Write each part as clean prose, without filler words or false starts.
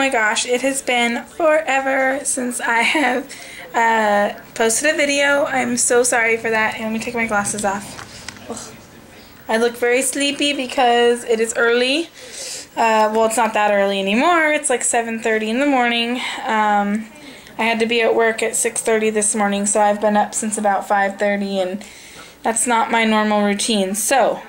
my gosh, it has been forever since I have posted a video. I'm so sorry for that. Let me take my glasses off. Ugh. I look very sleepy because it is early. Well, it's not that early anymore. It's like 7:30 in the morning. I had to be at work at 6:30 this morning, so I've been up since about 5:30, and that's not my normal routine. So,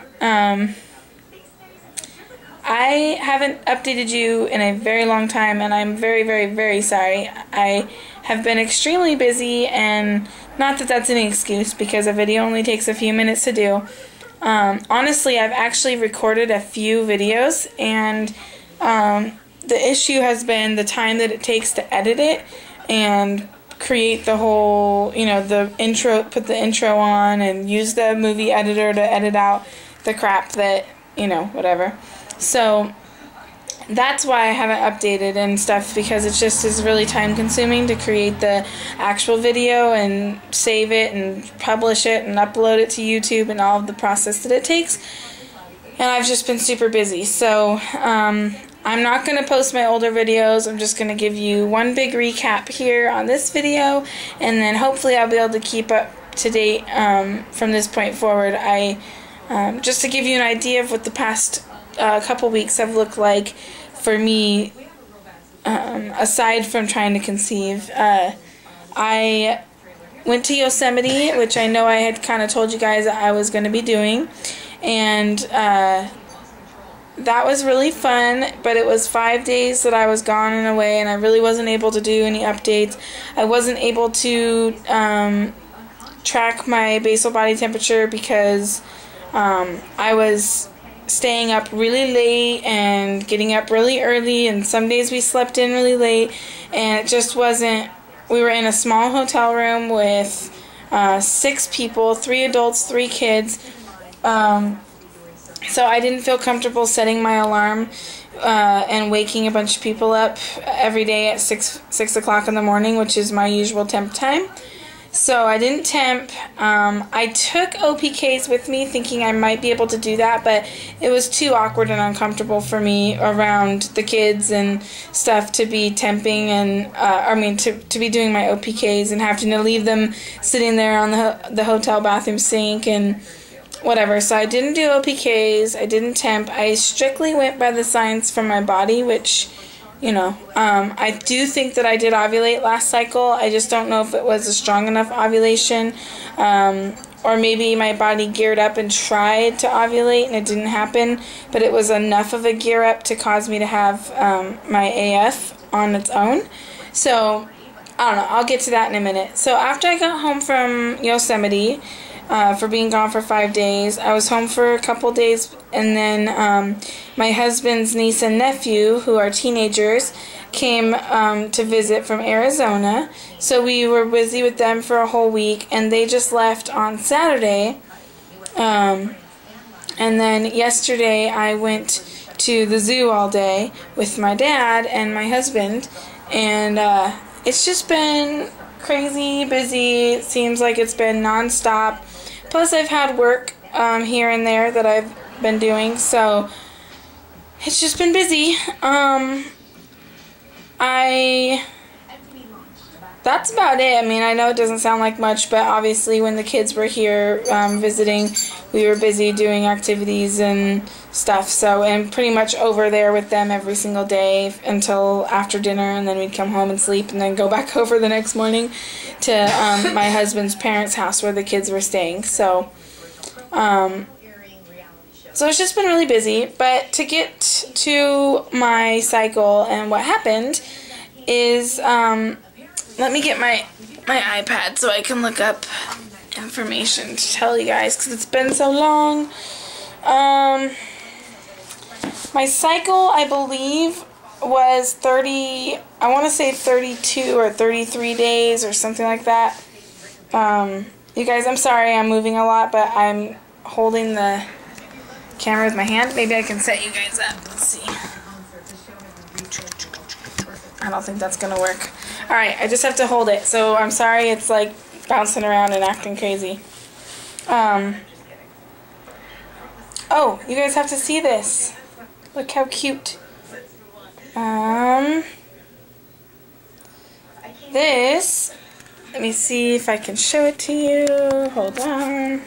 I haven't updated you in a very long time, and I'm very, very, very sorry. I have been extremely busy, and not that that's any excuse, because a video only takes a few minutes to do. Honestly, I've actually recorded a few videos, and the issue has been the time that it takes to edit it and create the whole, you know, the intro, put the intro on, and use the movie editor to edit out the crap that, you know, whatever. So that's why I haven't updated and stuff, because it just is really time consuming to create the actual video and save it and publish it and upload it to YouTube and all of the process that it takes. And I've just been super busy. So I'm not going to post my older videos. I'm just going to give you one big recap here on this video, and then hopefully I'll be able to keep up to date from this point forward. Just to give you an idea of what the past couple weeks have looked like for me, aside from trying to conceive. I went to Yosemite, which I know I had kind of told you guys that I was going to be doing, and that was really fun, but it was 5 days that I was gone and away, and I really wasn't able to do any updates. I wasn't able to track my basal body temperature because I was staying up really late and getting up really early, and some days we slept in really late, and it just wasn't. We were in a small hotel room with 6 people, 3 adults, 3 kids, so I didn't feel comfortable setting my alarm and waking a bunch of people up every day at 6 o'clock in the morning, which is my usual temp time. So I didn't temp. I took OPKs with me thinking I might be able to do that, but it was too awkward and uncomfortable for me around the kids and stuff to be temping, and to be doing my OPKs and having to leave them sitting there on the hotel bathroom sink and whatever. So I didn't do OPKs. I didn't temp. I strictly went by the signs from my body, which, you know, I do think that I did ovulate last cycle. I just don't know if it was a strong enough ovulation, or maybe my body geared up and tried to ovulate and it didn't happen, but it was enough of a gear up to cause me to have my AF on its own. So, I don't know. I'll get to that in a minute. So after I got home from Yosemite, for being gone for 5 days, I was home for a couple days, and then my husband's niece and nephew, who are teenagers, came to visit from Arizona. So we were busy with them for a whole week, and they just left on Saturday. And then yesterday I went to the zoo all day with my dad and my husband, and it's just been crazy busy. It seems like it's been non-stop. Plus I've had work here and there that I've been doing, so it's just been busy. That's about it. I mean, I know it doesn't sound like much, but obviously when the kids were here visiting, we were busy doing activities and stuff. So, and pretty much over there with them every single day until after dinner, and then we'd come home and sleep, and then go back over the next morning to my husband's parents' house where the kids were staying. So, so it's just been really busy. But to get to my cycle and what happened is, let me get my iPad so I can look up information to tell you guys, because it's been so long. My cycle, I believe, was 30, I want to say 32 or 33 days or something like that. You guys, I'm sorry I'm moving a lot, but I'm holding the camera with my hand. Maybe I can set you guys up. Let's see. I don't think that's going to work. Alright, I just have to hold it. So I'm sorry it's like bouncing around and acting crazy. Oh, you guys have to see this. Look how cute. this, let me see if I can show it to you. Hold on.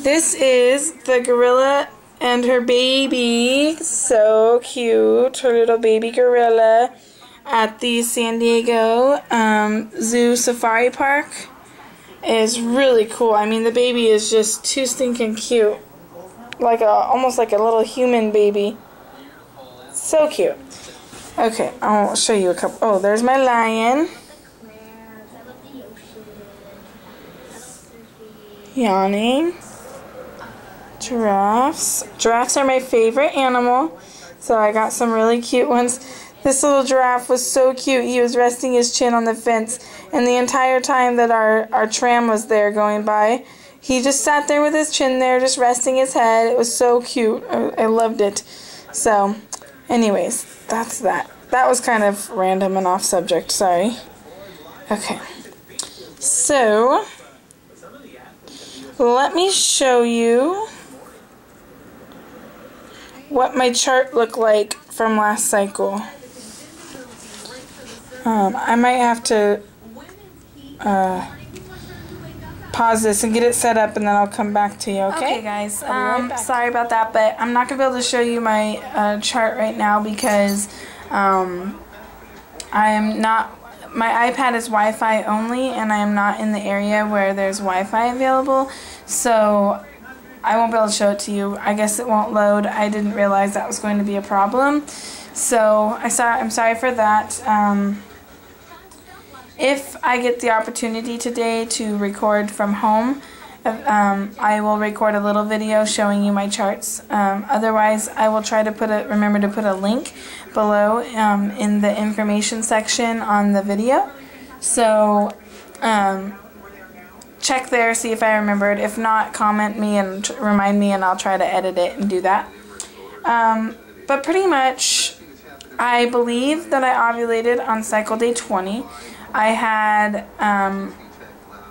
This is the gorilla and her baby. So cute. Her little baby gorilla at the San Diego Zoo Safari Park. Is really cool. I mean, the baby is just too stinking cute. Almost like a little human baby. So cute. Okay, I'll show you a couple. Oh, there's my lion. Yawning. Giraffes. Giraffes are my favorite animal, so I got some really cute ones. This little giraffe was so cute. He was resting his chin on the fence, and the entire time that our tram was there going by, he just sat there with his chin there, just resting his head. It was so cute. I loved it. So, anyways, that's that. That was kind of random and off subject. Sorry. Okay. So, let me show you what my chart looked like from last cycle. I might have to pause this and get it set up, and then I'll come back to you, okay? Okay, guys. Sorry about that, but I'm not going to be able to show you my chart right now because I am not... My iPad is Wi-Fi only, and I am not in the area where there's Wi-Fi available, so I won't be able to show it to you. I guess it won't load. I didn't realize that was going to be a problem, so I'm sorry for that. If I get the opportunity today to record from home, I will record a little video showing you my charts. Otherwise, I will try to remember to put a link below in the information section on the video. So check there, see if I remembered. If not, comment me and remind me, and I'll try to edit it and do that. But pretty much, I believe that I ovulated on cycle day 20. I had,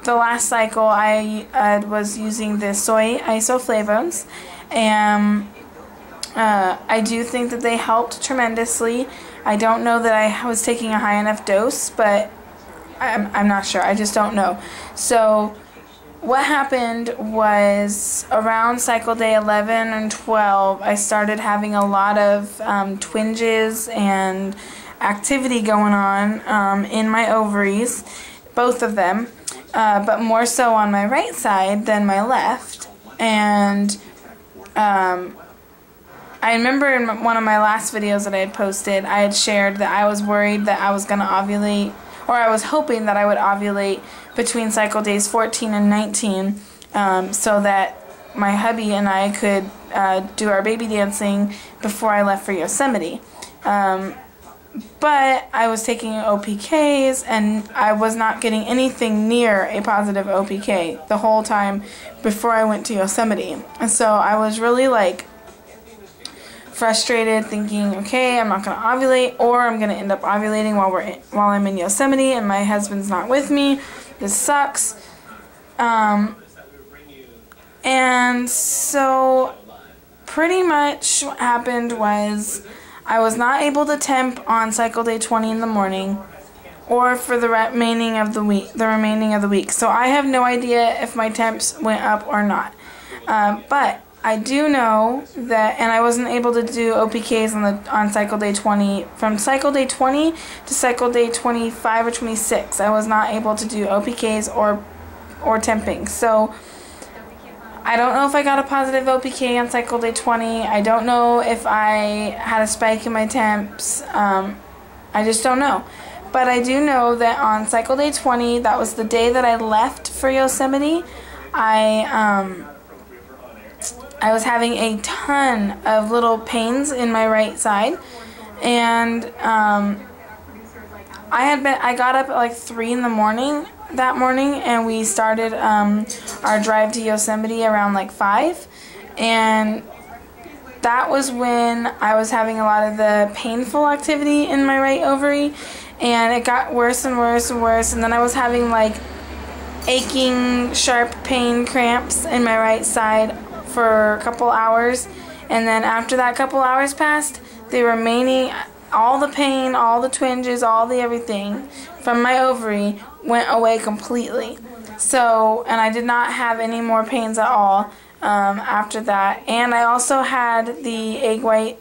the last cycle I was using the soy isoflavones, and I do think that they helped tremendously. I don't know that I was taking a high enough dose, but I'm not sure. I just don't know. So what happened was around cycle day 11 and 12, I started having a lot of twinges and activity going on in my ovaries, both of them, but more so on my right side than my left. And I remember in one of my last videos that I had posted, I had shared that I was worried that I was going to ovulate, or I was hoping that I would ovulate between cycle days 14 and 19, so that my hubby and I could do our baby dancing before I left for Yosemite. But I was taking OPKs, and I was not getting anything near a positive OPK the whole time before I went to Yosemite. And so I was really frustrated, thinking, okay, I'm not going to ovulate, or I'm going to end up ovulating while I'm in Yosemite and my husband's not with me. This sucks. And so pretty much what happened was I was not able to temp on cycle day 20 in the morning, or for the remaining of the week. So I have no idea if my temps went up or not. But I do know that, and I wasn't able to do OPKs on cycle day 20. From cycle day 20 to cycle day 25 or 26, I was not able to do OPKs or temping. So I don't know if I got a positive OPK on cycle day 20. I don't know if I had a spike in my temps. I just don't know. But I do know that on cycle day 20, that was the day that I left for Yosemite, I was having a ton of little pains in my right side, and I got up at 3 in the morning that morning, and we started our drive to Yosemite around 5, and that was when I was having a lot of the painful activity in my right ovary, and it got worse and worse and worse, and then I was having aching, sharp pain cramps in my right side for a couple hours, and then after that couple hours passed, the remaining all the pain, all the twinges, all the everything from my ovary went away completely. So, and I did not have any more pains at all after that. And I also had the egg white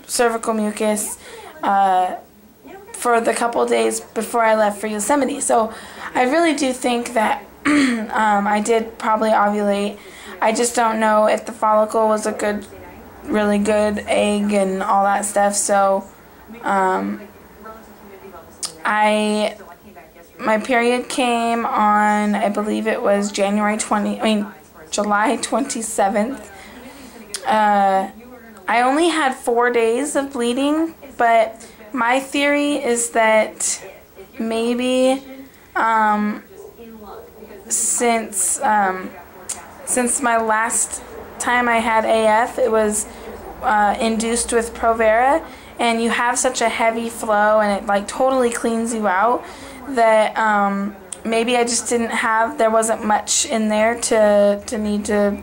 cervical mucus for the couple days before I left for Yosemite. So I really do think that I did probably ovulate. I just don't know if the follicle was a good, really good egg and all that stuff. So my period came on, I believe it was July 27th. I only had 4 days of bleeding, but my theory is that maybe since my last time I had AF, it was induced with Provera, and you have such a heavy flow and it like totally cleans you out that maybe I just didn't have, there wasn't much in there to need to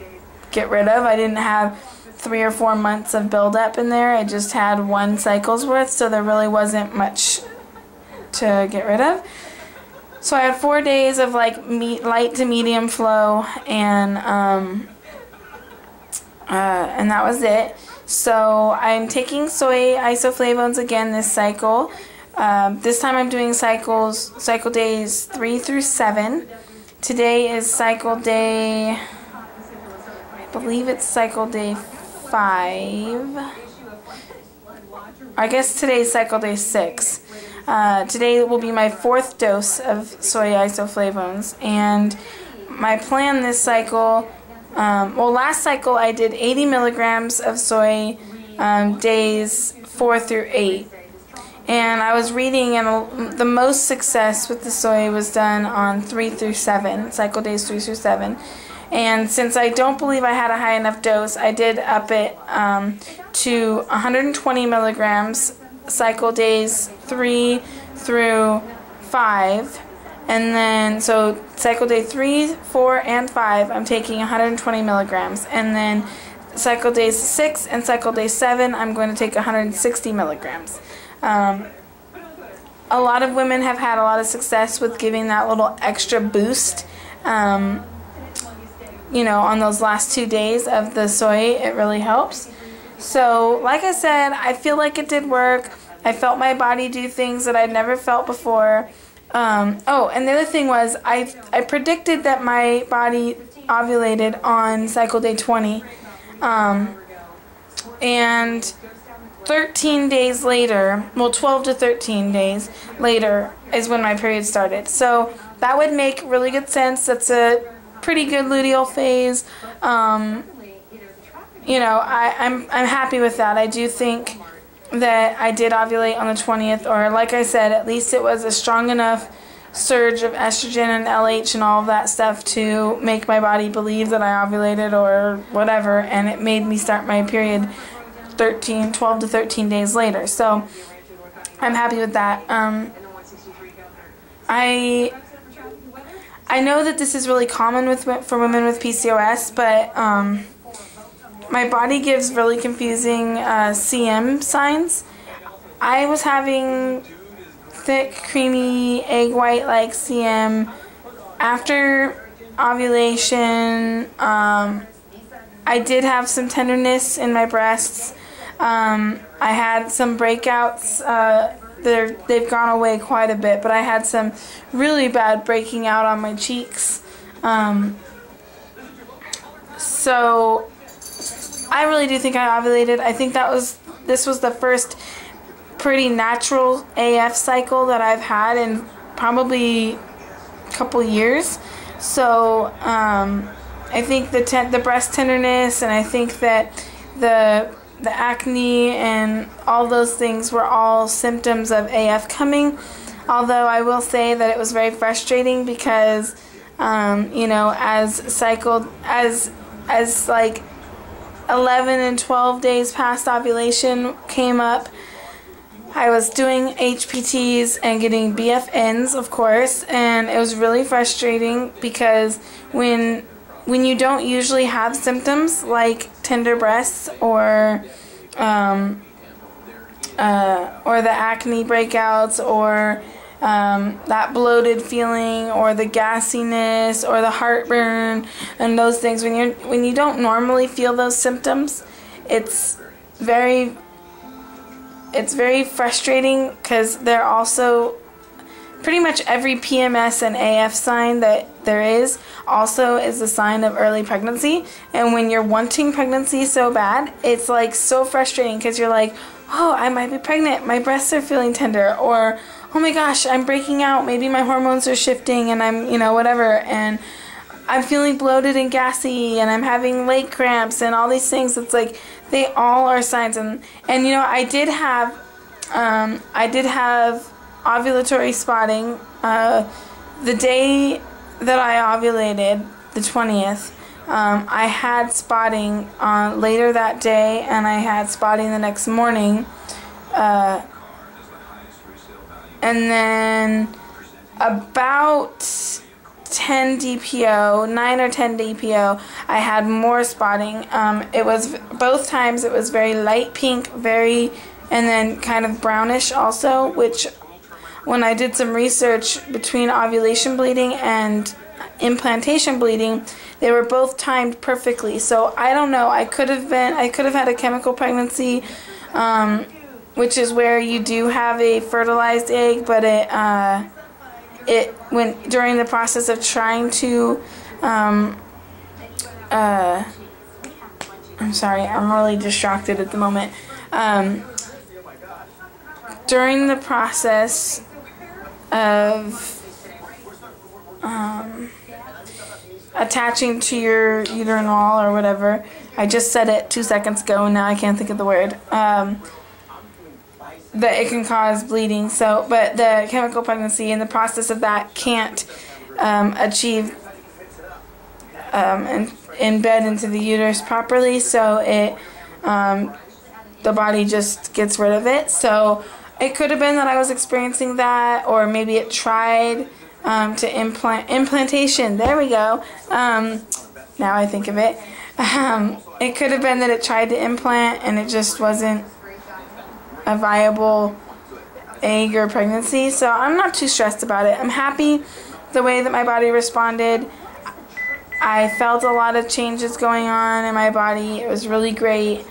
get rid of. I didn't have 3 or 4 months of buildup in there. I just had 1 cycle's worth, so there really wasn't much to get rid of. So I had 4 days of like light to medium flow, and that was it. So I'm taking soy isoflavones again this cycle. This time I'm doing cycle days 3 through 7. Today is cycle day, I believe it's cycle day 5. I guess today's cycle day 6. Today will be my 4th dose of soy isoflavones, and my plan this cycle, well, last cycle I did 80 milligrams of soy days 4 through 8. And I was reading, and the most success with the soy was done on 3 through 7, cycle days 3 through 7. And since I don't believe I had a high enough dose, I did up it to 120 milligrams, cycle days 3 through 5. And then, so cycle day 3, 4, and 5, I'm taking 120 milligrams. And then cycle days 6 and cycle day 7, I'm going to take 160 milligrams. A lot of women have had a lot of success with giving that little extra boost, you know, on those last 2 days of the soy. It really helps. So, like I said, I feel like it did work. I felt my body do things that I'd never felt before. Oh, and the other thing was, I predicted that my body ovulated on cycle day 20. And 13 days later, well, 12 to 13 days later is when my period started. So that would make really good sense. That's a pretty good luteal phase. You know, I'm happy with that. I do think that I did ovulate on the 20th, or like I said, at least it was a strong enough surge of estrogen and LH and all of that stuff to make my body believe that I ovulated or whatever, and it made me start my period 12 to 13 days later. So I'm happy with that. I know that this is really common for women with PCOS, but my body gives really confusing CM signs. I was having thick, creamy, egg white like CM after ovulation. I did have some tenderness in my breasts. I had some breakouts. They've gone away quite a bit, but I had some really bad breaking out on my cheeks. So I really do think I ovulated. I think this was the first pretty natural AF cycle that I've had in probably a couple years. So I think the breast tenderness, and I think that the acne and all those things were all symptoms of AF coming. Although I will say that it was very frustrating because, you know, as like 11 and 12 days past ovulation came up, I was doing HPTs and getting BFNs, of course, and it was really frustrating because when you don't usually have symptoms like tender breasts or or the acne breakouts, or that bloated feeling, or the gassiness, or the heartburn, and those things. When you don't normally feel those symptoms, it's very frustrating, because they're also pretty much every PMS and AF sign that there is also is a sign of early pregnancy. And when you're wanting pregnancy so bad, it's like so frustrating, because you're like, oh, I might be pregnant, my breasts are feeling tender, or oh my gosh, I'm breaking out, maybe my hormones are shifting, and I'm, whatever, and I'm feeling bloated and gassy, and I'm having leg cramps, and all these things. It's like they all are signs. And I did have ovulatory spotting the day that I ovulated, the 20th. I had spotting later that day, and I had spotting the next morning, and then about 10 DPO, 9 or 10 DPO, I had more spotting. It was both times, it was very light pink, and then kind of brownish also, which when I did some research between ovulation bleeding and implantation bleeding, they were both timed perfectly. So I don't know, I could have had a chemical pregnancy, which is where you do have a fertilized egg, but during the process of trying to I'm sorry, I'm really distracted at the moment. During the process of attaching to your uterine wall or whatever, I just said it 2 seconds ago and now I can't think of the word, that it can cause bleeding. So, but the chemical pregnancy in the process of that can't achieve and embed into the uterus properly, so it the body just gets rid of it. So it could have been that I was experiencing that, or maybe it tried to implantation. There we go. Now I think of it. It could have been that it tried to implant and it just wasn't a viable egg or pregnancy. So I'm not too stressed about it. I'm happy the way that my body responded. I felt a lot of changes going on in my body. It was really great.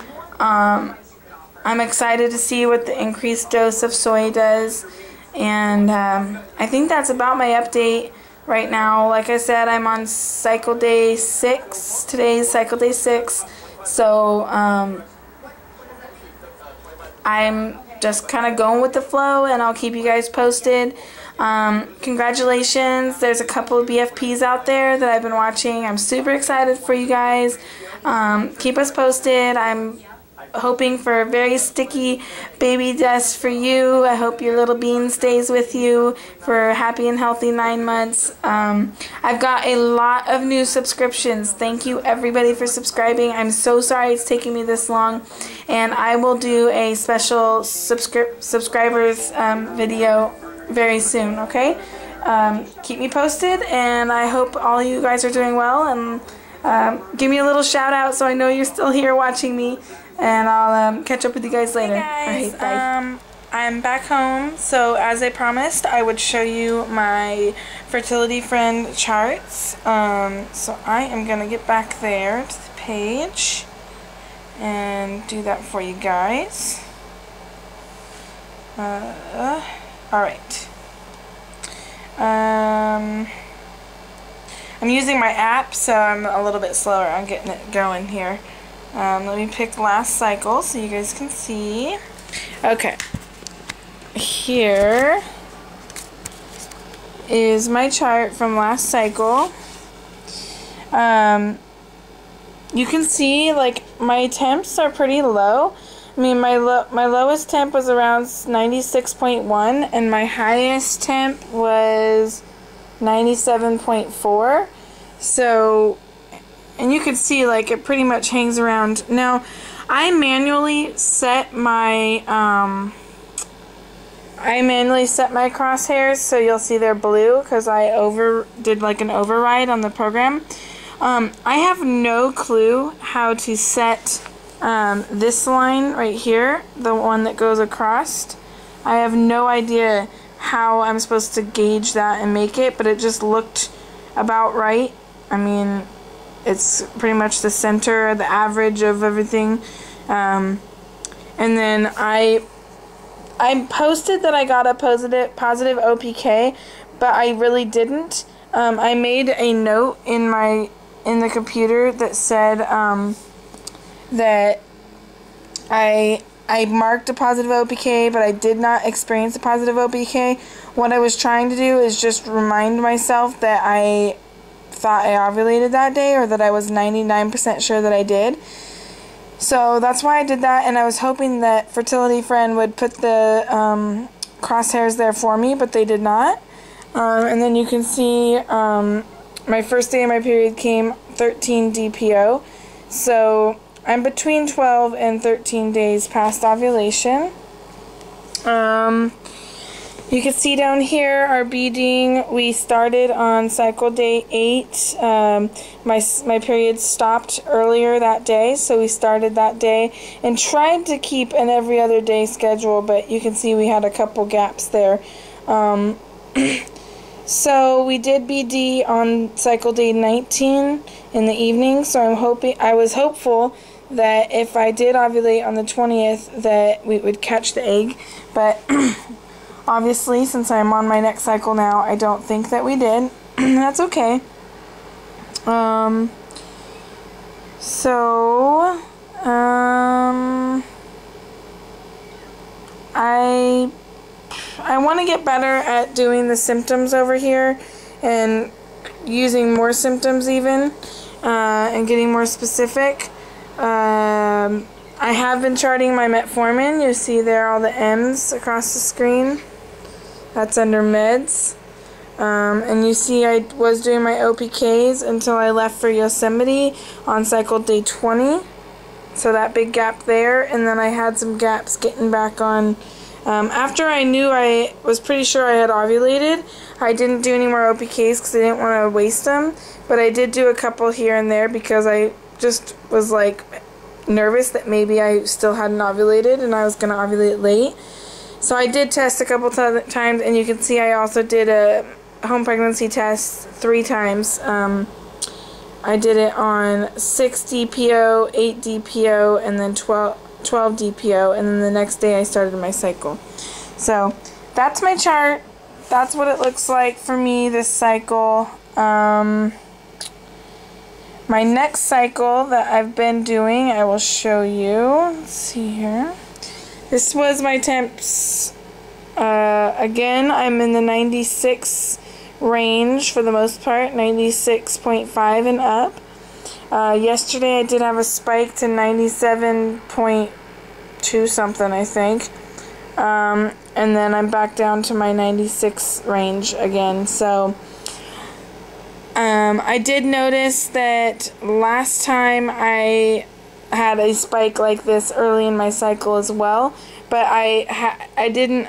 I'm excited to see what the increased dose of soy does. And I think that's about my update right now. Like I said, I'm on cycle day 6. Today's cycle day 6. So I'm just kind of going with the flow, and I'll keep you guys posted. Congratulations. There's a couple of BFPs out there that I've been watching. I'm super excited for you guys. Keep us posted. I'm hoping for a very sticky baby dust for you. I hope your little bean stays with you for a happy and healthy 9 months. I've got a lot of new subscriptions. Thank you everybody for subscribing. I'm so sorry it's taking me this long, and I will do a special subscribers video very soon, okay? Keep me posted, and I hope all you guys are doing well, and give me a little shout out so I know you're still here watching me. And I'll catch up with you guys later. Hey guys, alright, bye. I'm back home, so as I promised, I would show you my fertility friend charts. So I am going to get back there to the page and do that for you guys. Alright. I'm using my app, so I'm a little bit slower on getting it going here. Let me pick last cycle so you guys can see. Okay. Here is my chart from last cycle. You can see, like, my temps are pretty low. I mean, my lowest temp was around 96.1, and my highest temp was 97.4. So, and you can see, like, it pretty much hangs around. Now, I manually set my crosshairs so you'll see they're blue, because I did like an override on the program. I have no clue how to set This line right here, the one that goes across, I have no idea how I'm supposed to gauge that and make it, but it just looked about right. I mean, it's pretty much the center, the average of everything. And then I posted that I got a positive OPK, but I really didn't. I made a note in the computer that said that I marked a positive OPK, but I did not experience a positive OPK. What I was trying to do is just remind myself that I thought I ovulated that day, or that I was 99% sure that I did. So that's why I did that, and I was hoping that Fertility Friend would put the crosshairs there for me, but they did not. And then you can see my first day of my period came 13 DPO. So I'm between 12 and 13 days past ovulation. You can see down here our beading. We started on cycle day 8. My period stopped earlier that day, so we started that day and tried to keep an every other day schedule, but you can see we had a couple gaps there. So we did BD on cycle day 19 in the evening, so I was hopeful that if I did ovulate on the 20th that we would catch the egg, but obviously since I'm on my next cycle now, I don't think that we did. That's okay. I want to get better at doing the symptoms over here and using more symptoms even, and getting more specific. I have been charting my metformin. You see there all the M's across the screen. That's under meds. And you see I was doing my OPKs until I left for Yosemite on cycle day 20. So that big gap there, and then I had some gaps getting back on. After I knew I was pretty sure I had ovulated, I didn't do any more OPKs because I didn't want to waste them. But I did do a couple here and there because I just was like nervous that maybe I still hadn't ovulated and I was going to ovulate late. So I did test a couple times, and you can see I also did a home pregnancy test 3 times. I did it on 6 DPO, 8 DPO, and then 12 DPO, and then the next day I started my cycle. So that's my chart. That's what it looks like for me this cycle. My next cycle that I've been doing, I will show you. Let's see here. This was my temps. Again, I'm in the 96 range for the most part, 96.5 and up. Yesterday I did have a spike to 97.2 something, I think. And then I'm back down to my 96 range again. So I did notice that last time I had a spike like this early in my cycle as well, but I didn't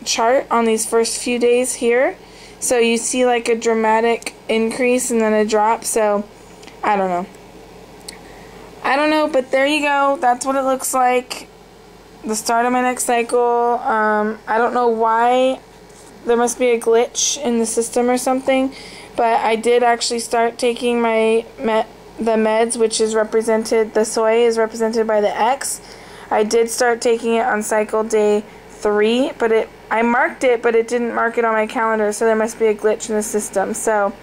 chart on these first few days here. So you see like a dramatic increase and then a drop, so I don't know. But there you go. That's what it looks like. The start of my next cycle. I don't know why. There must be a glitch in the system or something, but I did actually start taking the meds, which is represented, the soy is represented by the X. I did start taking it on cycle day 3, but I marked it, but it didn't mark it on my calendar, so there must be a glitch in the system. So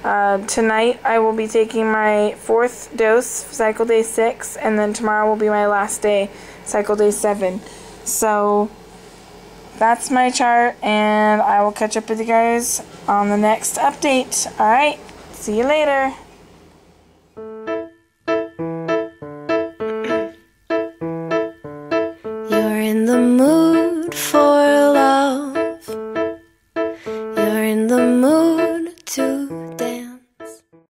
tonight I will be taking my 4th dose, cycle day 6, and then tomorrow will be my last day, cycle day 7. So that's my chart, and I will catch up with you guys on the next update. Alright, see you later.